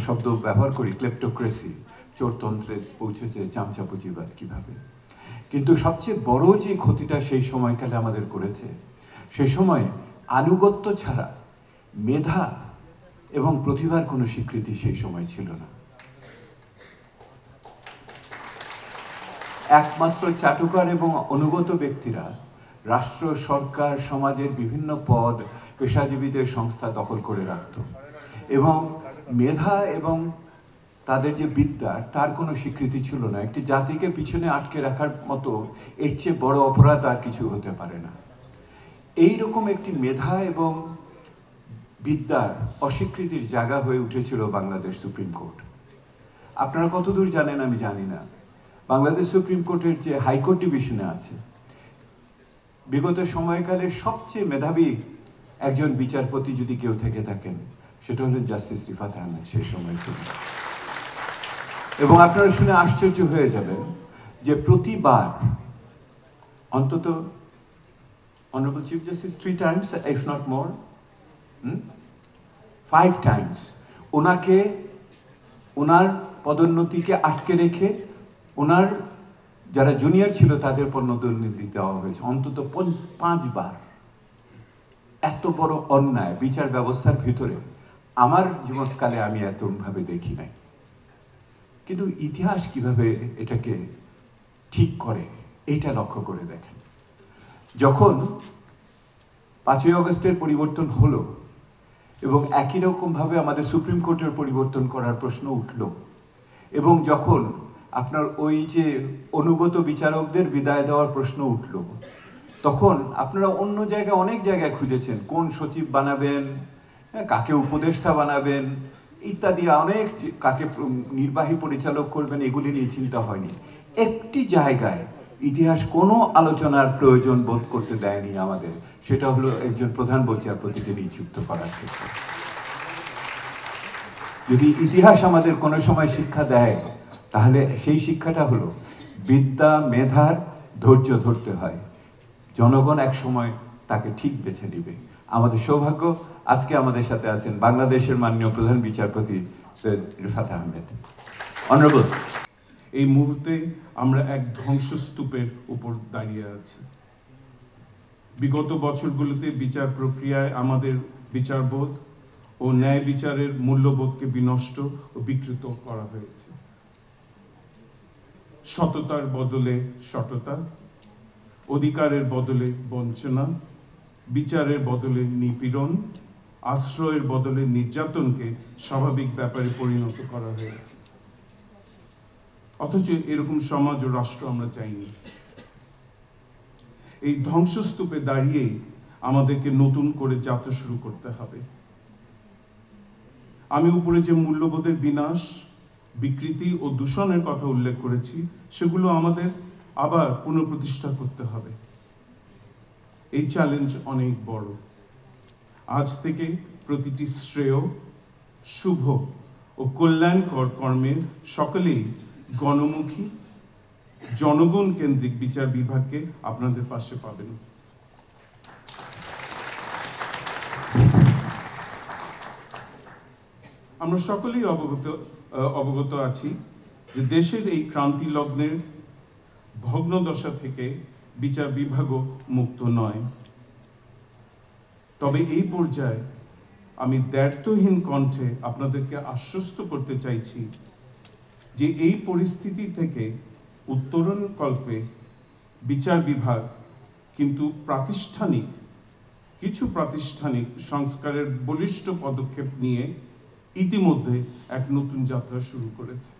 শব্দ ব্যবহার করি, ক্লেপ্টোক্রেসি, চোরতন্ত্রে পৌঁছেছে চামচাপুচিবাদ কিভাবে। কিন্তু সবচেয়ে বড় যে ক্ষতিটা সেই সময়কালে আমাদের করেছে, সেই সময় আনুগত্য ছাড়া মেধা এবং প্রতিভার কোনো স্বীকৃতি সেই সময় ছিল না। একমাত্র চাটুকার এবং অনুগত ব্যক্তিরা রাষ্ট্র, সরকার, সমাজের বিভিন্ন পদ, পেশাজীবীদের সংস্থা দখল করে রাখত এবং মেধা এবং তাদের যে বিদ্যা তার কোনো স্বীকৃতি ছিল না। একটি জাতিকে পিছনে আটকে রাখার মতো এর চেয়ে বড় অপরাধ আর কিছু হতে পারে না। এই রকম একটি মেধা এবং বিদ্যার অস্বীকৃতির জায়গা হয়ে উঠেছিল বাংলাদেশ সুপ্রিম কোর্ট। আপনারা কতদূর জানেন আমি জানি না, বাংলাদেশ সুপ্রিম কোর্টের যে হাইকোর্ট ডিভিশনে আছে, বিগত সময়কালে সবচেয়ে মেধাবী একজন বিচারপতি যদি কেউ থেকে থাকেন, সেটা হলেন জাস্টিস রিফাত আহমেদ সেই সময় ছিল। এবং আপনারা শুনে আশ্চর্য হয়ে যাবেন যে প্রতিবার অন্তত honourable chief justice 3 times, if not more, 5 times ওনাকে ওনার পদোন্নতিকে আটকে রেখে ওনার যারা জুনিয়র ছিল তাদের পদোন্নতি দেওয়া হয়েছে অন্তত 5 বার। এত বড় অন্যায় বিচার ব্যবস্থার ভিতরে আমার জীবনকালে আমি এতভাবে দেখি নাই। কিন্তু ইতিহাস কিভাবে এটাকে ঠিক করে এইটা লক্ষ্য করে দেখেন। যখন 5ই আগস্টের পরিবর্তন হলো এবং একই রকমভাবে আমাদের সুপ্রিম কোর্টের পরিবর্তন করার প্রশ্ন উঠল, এবং যখন আপনার ওই যে অনুগত বিচারকদের বিদায় দেওয়ার প্রশ্ন উঠল, তখন আপনারা অন্য জায়গায় অনেক জায়গায় খুঁজেছেন কোন সচিব বানাবেন, কাকে উপদেষ্টা বানাবেন ইত্যাদি, অনেক কাকে নির্বাহী পরিচালক করবেন, এগুলি নিয়ে চিন্তা হয়নি। একটি জায়গায় ইতিহাস কোনো আলোচনার প্রয়োজন বোধ করতে দেয়নি আমাদের, সেটা হলো একজন প্রধান বিচারপতিকে নিযুক্ত করার ক্ষেত্রে। যদি ইতিহাস আমাদের কোনো সময় শিক্ষা দেয়, তাহলে সেই শিক্ষাটা হলো বিদ্যা মেধার ধৈর্য ধরতে হয়, জনগণ এক সময় তাকে ঠিক বেছে নেবে। আমাদের সৌভাগ্য আজকে আমাদের সাথে আছেন বাংলাদেশের মাননীয় প্রধান বিচারপতি সৈয়দ রিফাত আহমেদ। অনারেবল, এই মুহূর্তে আমরা এক ধ্বংসস্তূপের উপর দাঁড়িয়ে আছি। বিগত বছরগুলোতে বিচার প্রক্রিয়ায় আমাদের বিচারবোধ ও ন্যায় বিচারের মূল্যবোধকে বিনষ্ট ও বিকৃত করা হয়েছে। সততার বদলে সততা, অধিকারের বদলে বঞ্চনা, বিচারের বদলে নিপীড়ন, আশ্রয়ের বদলে নির্যাতনকে স্বাভাবিক ব্যাপারে পরিণত করা হয়েছে। অথচ এরকম সমাজ ও রাষ্ট্র আমরা চাইনি। এই ধ্বংসস্তূপে দাঁড়িয়েই আমাদেরকে নতুন করে যাত্রা শুরু করতে হবে। আমি উপরে যে মূল্যবোধের বিনাশ, বিকৃতি ও দূষণের কথা উল্লেখ করেছি, সেগুলো আমাদের আবার পুনঃপ্রতিষ্ঠা করতে হবে। এই চ্যালেঞ্জ অনেক বড়। আজ থেকে প্রতিটি শ্রেয়, শুভ ও কল্যাণকর কর্মে সকলেই গণমুখী, জনগণ কেন্দ্রিক বিচার বিভাগকে আপনাদের পাশে পাবেন। আমরা সকলেই অবগত আছি যে দেশের এই ক্রান্তি লগ্নের ভগ্নদশা থেকে বিচার বিভাগও মুক্ত নয়। তবে এই পর্যায়ে আমি দ্ব্যর্থহীন কণ্ঠে আপনাদেরকে আশ্বস্ত করতে চাইছি যে এই পরিস্থিতি থেকে উত্তরণ কল্পে বিচার বিভাগ কিন্তু কিছু প্রাতিষ্ঠানিক সংস্কারের বলিষ্ঠ পদক্ষেপ নিয়ে ইতিমধ্যে এক নতুন যাত্রা শুরু করেছে।